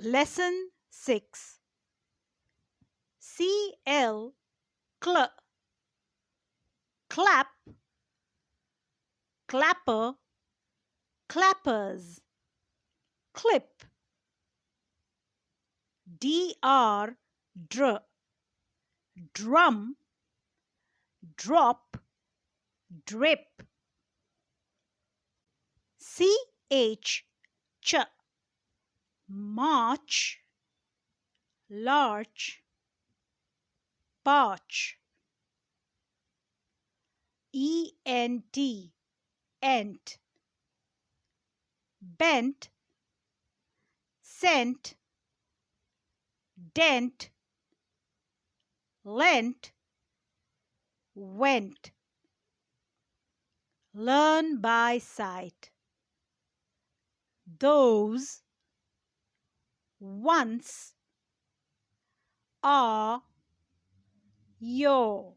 Lesson 6. CL cl, clap, clapper, clappers, clip. DR dr, drum, drop, drip. CH ch, march, larch, parch. ENT ent, bent, sent, dent, lent, went. Learn by sight. Those, once, are, your.